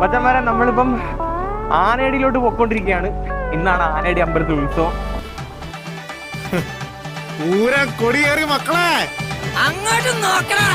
മച്ചന്മാരെ നമ്മളിപ്പം ആനേടിയിലോട്ട് പോയിക്കൊണ്ടിരിക്കുകയാണ്. ഇന്നാണ് ആനേടി അമ്പലത്തിൽ ഉത്സവം. കൊടിയേറി മക്കളെ അങ്ങോട്ട് നോക്കണം.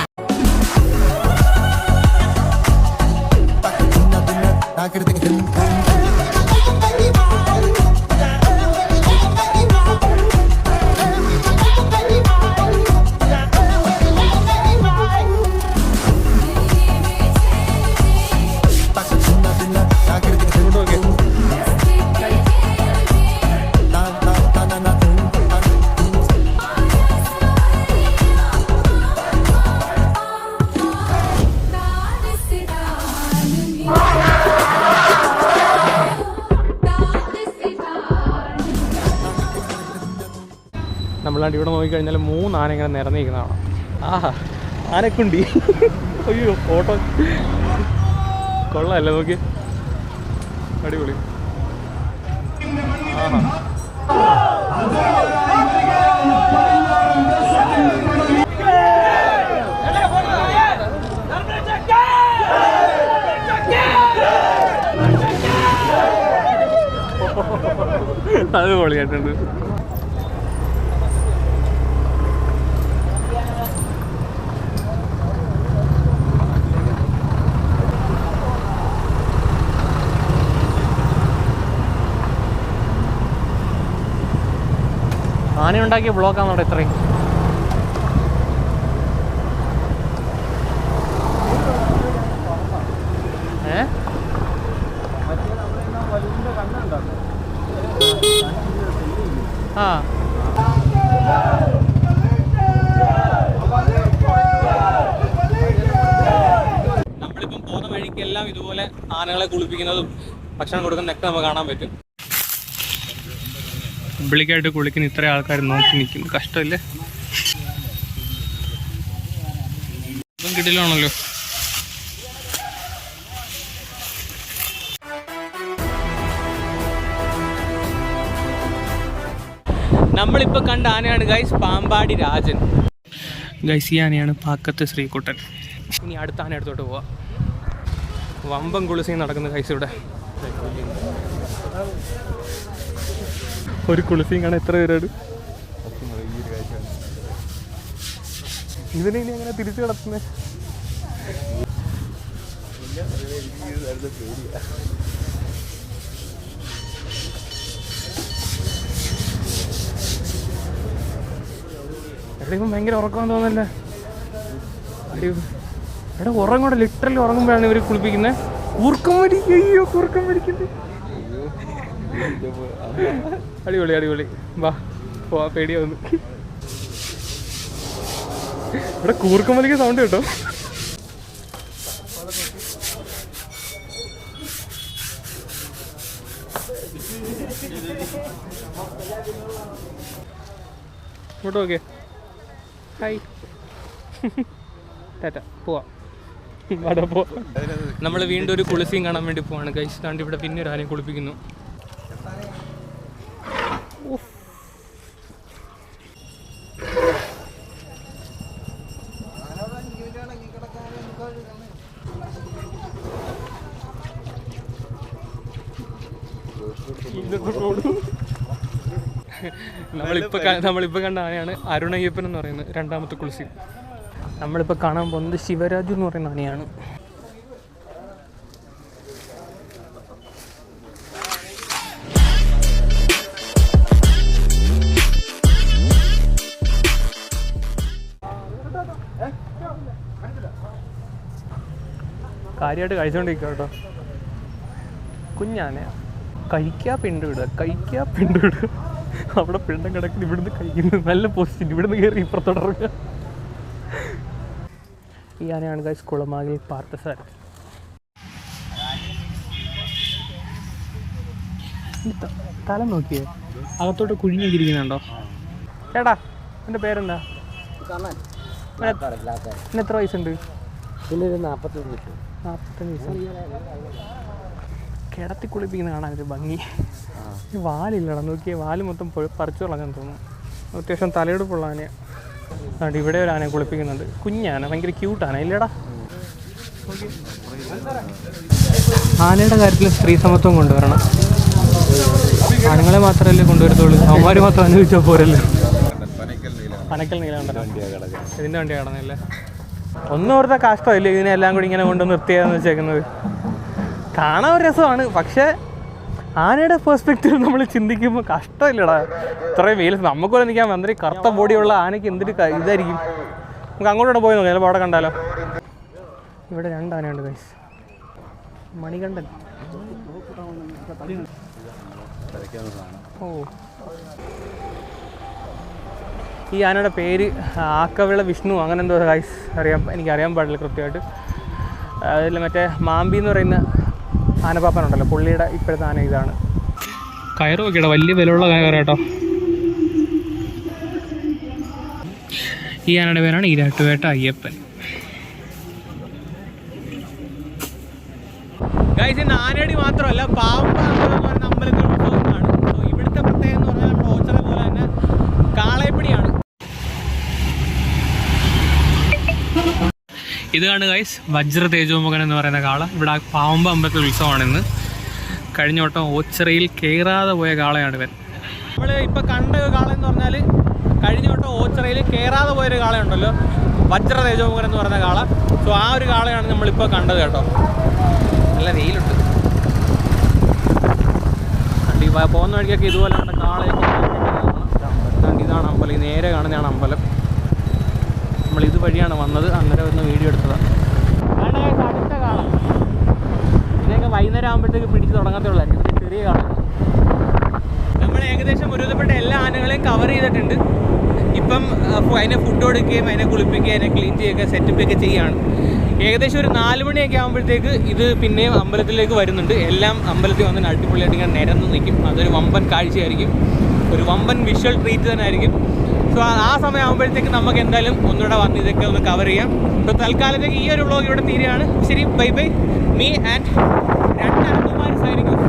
നമ്മളാണ്ട് ഇവിടെ നോക്കിക്കഴിഞ്ഞാൽ 3 ആന ഇങ്ങനെ നിരന്നിരിക്കുന്നതാണ്. ആഹാ, ആനക്കുണ്ടി. അയ്യോ, ഫോട്ടോ കൊള്ളാമല്ലേ, നോക്കി, അടിപൊളി. ആഹാ, അത് പൊളിയായിട്ടുണ്ട്. ആനയുണ്ടാക്കിയ ബ്ലോക്കാണ് അവിടെ ഇത്രയും. ആ, നമ്മളിപ്പം പോകുന്ന വഴിക്കെല്ലാം ഇതുപോലെ ആനകളെ കുളിപ്പിക്കുന്നതും ഭക്ഷണം കൊടുക്കുന്നതൊക്കെ നമുക്ക് കാണാൻ പറ്റും. പബ്ലിക്കായിട്ട് കുളിക്കുന്ന ഇത്ര ആൾക്കാർ നോക്കി നിൽക്കുന്നു. കഷ്ടമല്ലേ? ഇതും കിടിലാണല്ലോ. നമ്മളിപ്പോൾ കണ്ട ആനയാണ് ഗൈസ് പാമ്പാടി രാജൻ. ഗൈസ്, ഈ ആനയാണ് പാക്കത്ത് ശ്രീകുട്ടൻ. ഇനി അടുത്ത ആന അടുത്തോട്ട് പോവാം. വമ്പം കുളിസി നടക്കുന്ന ഗൈസ് ഇവിടെ. ഒരു കുളിസിയും കാണാൻ എത്ര പേരാണ്? ഇതിനെ ഇനി എങ്ങനെ തിരിച്ചു കിടത്തുന്നത്? എവിടെയും ഭയങ്കര ഉറക്കമെന്ന് തോന്നല്ലേ? എടാ, ഉറങ്ങൂടെ, ലിറ്ററലി ഉറങ്ങുമ്പോഴാണ് ഇവർ കുളിപ്പിക്കുന്നത്. കൂർക്കം വലിക്കും. അയ്യോ, കൂർക്കം വലിക്കുന്നത്. അടിപൊളി അടിപൊളി. വാ പോവാ, പേടിയാവുന്നു. ഇവിടെ കൂർക്കം വലിക്കുന്ന സൗണ്ട് കേട്ടോ. ഇങ്ങോട്ട് ഓക്കെ, ഹായ്, ടാറ്റ, പോവാം. അവിടെ പോവാം. നമ്മൾ വീണ്ടും ഒരു കുളിസിയും കാണാൻ വേണ്ടി പോവാണ് ഗൈസ്. കണ്ട് ഇവിടെ പിന്നെ ഒരു ആനയെ കുളിപ്പിക്കുന്നു. നമ്മളിപ്പോൾ കണ്ട ആനയാണ് അരുണയ്യപ്പൻ എന്ന് പറയുന്നത്, രണ്ടാമത്തെ കുളിസി. നമ്മളിപ്പോൾ കാണാൻ പോകുന്നത് ശിവരാജു എന്ന് പറയുന്ന ആനയാണ്. കാര്യമായിട്ട് കഴിച്ചോണ്ടിരിക്കുക കേട്ടോ. കുഞ്ഞാന കഴിക്കാ പിണ്ട് വിടുക, കഴിക്കാ പിണ്ട് വിടുക. അവിടെ പിണ്ടം കിടക്കുന്ന, ഇവിടുന്ന് കഴിക്കുന്നത്. നല്ല പോസിറ്റീവ്. ഇവിടുന്ന് കയറി ഇപ്പുറത്തോട്ടിറങ്ങുക. ഈ ആനയാണ് ഗൈസ് കുളമാകിൽ പാർത്ഥസാരഥി. തല നോക്കിയേ, അകത്തോട്ട് കുഴിഞ്ഞിരിക്കുന്നുണ്ടോ? ചേട്ടാ, എൻ്റെ പേരെന്താ? എത്ര വയസ്സുണ്ട്? 45 വയസ്സ്. കിടത്തി കുളിപ്പിക്കുന്ന കാണാൻ ഒരു ഭംഗി. വാലില്ലടാ, നോക്കിയേ, വാല് മൊത്തം പറിച്ചു കളഞ്ഞാൽ തോന്നുന്നു. അത്യാവശ്യം തലയെടുപ്പുള്ള ആനയാണ്. അതുകൊണ്ട് ഇവിടെ ഒരു ആനയെ കുളിപ്പിക്കുന്നുണ്ട്. കുഞ്ഞാന, ഭയങ്കര ക്യൂട്ടാന ഇല്ലടാ. ആനയുടെ കാര്യത്തിൽ സ്ത്രീ സമത്വം കൊണ്ടുവരണം. ആണുങ്ങളെ മാത്രമല്ലേ കൊണ്ടുവരത്തുള്ളൂ, അവന്മാർ മാത്രം അനുഭവിച്ചാൽ പോരല്ലോ. പനക്കൽ നീലകണ്ഠൻ ഇതിൻ്റെ വണ്ടി കടന്നല്ലേ. ഒന്നും ഓർത്ത കഷ്ടമില്ല ഇതിനെല്ലാം കൂടി ഇങ്ങനെ കൊണ്ട് നിർത്തിയാന്ന് വെച്ചേക്കുന്നത്. കാണാൻ ഒരു രസമാണ്, പക്ഷേ ആനയുടെ പെർസ്പെക്റ്റീവ് നമ്മൾ ചിന്തിക്കുമ്പോൾ കഷ്ടമില്ലടാ. ഇത്രയും വെയിൽ നമുക്ക് പോലെ നിൽക്കാൻ വന്നിട്ട് കറുത്ത ബോഡിയുള്ള ആനയ്ക്ക് എന്തൊരു ഇതായിരിക്കും. നമുക്ക് അങ്ങോട്ടോടെ പോയി നോക്കാം, ചിലപ്പോൾ അവിടെ കണ്ടാലോ. ഇവിടെ 2 ആനയുണ്ട് ഗൈസ്. മണികണ്ഠൻ. ഓ, ഈ ആനയുടെ പേര് ആക്കവിള വിഷ്ണു അങ്ങനെ എന്തോ ഗൈസ്, എനിക്കറിയാൻ പാടില്ല കൃത്യമായിട്ട്. അതിൽ മറ്റേ മാമ്പി എന്ന് പറയുന്ന ആനപ്പാപ്പനുണ്ടല്ലോ, പുള്ളിയുടെ ഇപ്പോഴത്തെ ആന ഇതാണ്. കയറ് നോക്കിയടാ, വലിയ വിലയുള്ള കയറ് കേട്ടോ. ഈ ആനയുടെ പേരാണ് ഈരാട്ടുപേട്ട അയ്യപ്പൻ. ഗൈസ്, ഇന്ന് ആനയടി മാത്രമല്ല പാമ്പാമ്പലം എന്ന് പറയുന്ന അമ്പലത്തിൽ ഉത്സവമാണ്. സോ ഇവിടുത്തെ പ്രത്യേകത എന്ന് പറഞ്ഞാൽ നമ്മുടെ ഓച്ചറ പോലെ തന്നെ കാളയപ്പടിയാണ്. ഇതാണ് ഗൈസ് വജ്ര തേജോമുഖൻ എന്ന് പറയുന്ന കാള. ഇവിടെ പാമ്പ് അമ്പലത്തിൽ ഉത്സവമാണിന്ന്. കഴിഞ്ഞ വട്ടം ഓച്ചിറയിൽ കയറാതെ പോയ കാളയാണ് ഇവൻ. നമ്മൾ ഇപ്പോൾ കണ്ട കാള എന്ന് പറഞ്ഞാൽ കഴിഞ്ഞ വട്ടം ഓച്ചിറയിൽ കയറാതെ പോയൊരു കാളയുണ്ടല്ലോ, വജ്ര തേജോമുഖൻ എന്ന് പറയുന്ന കാള. സോ ആ ഒരു കാളയാണ് നമ്മളിപ്പോൾ കണ്ടത് കേട്ടോ. നല്ല വെയിലുണ്ട്. പോകുന്ന വഴിക്കൊക്കെ ഇതുപോലെ കാളയൊക്കെ. ഇതാണ് അമ്പലം, ഈ നേരെ കാണുന്നതാണ് അമ്പലം. നമ്മൾ ഇതുവഴിയാണ് വന്നത്, അന്നേരം ഒന്ന് വീഡിയോ എടുത്തതാണ്. അടുത്ത കാള ഇതൊക്കെ വൈകുന്നേരം ആകുമ്പോഴത്തേക്ക് പിടിച്ച് തുടങ്ങത്തേ ഉള്ളായിരിക്കും. ഇതൊരു ചെറിയ കാള. നമ്മൾ ഏകദേശം ഒരുവിധപ്പെട്ട എല്ലാ ആനകളെയും കവർ ചെയ്തിട്ടുണ്ട്. ഇപ്പം അതിനെ ഫുഡ് കൊടുക്കുകയും അതിനെ കുളിപ്പിക്കുകയും അതിനെ ക്ലീൻ ചെയ്യുകയൊക്കെ സെറ്റപ്പൊക്കെ ചെയ്യുകയാണ്. ഏകദേശം ഒരു 4 മണിയൊക്കെ ആകുമ്പോഴത്തേക്ക് ഇത് പിന്നെയും അമ്പലത്തിലേക്ക് വരുന്നുണ്ട്. എല്ലാം അമ്പലത്തിൽ വന്ന് അടിപൊളിയായിട്ട് ഇങ്ങനെ നിരന്ന് നിൽക്കും. അതൊരു വമ്പൻ കാഴ്ചയായിരിക്കും, ഒരു വമ്പൻ വിഷ്വൽ ട്രീറ്റ് തന്നെ ആയിരിക്കും. സോ ആ സമയം ആകുമ്പോഴത്തേക്ക് നമുക്ക് എന്തായാലും ഒന്നുകൂടെ വന്ന് ഇതൊക്കെ ഒന്ന് കവർ ചെയ്യാം. സോ തൽക്കാലത്തേക്ക് ഈ ഒരു വ്ളോഗ് ഇവിടെ തീരുകയാണ്. ശരി, bye bye. Me and 2 Ananthakumar signing off.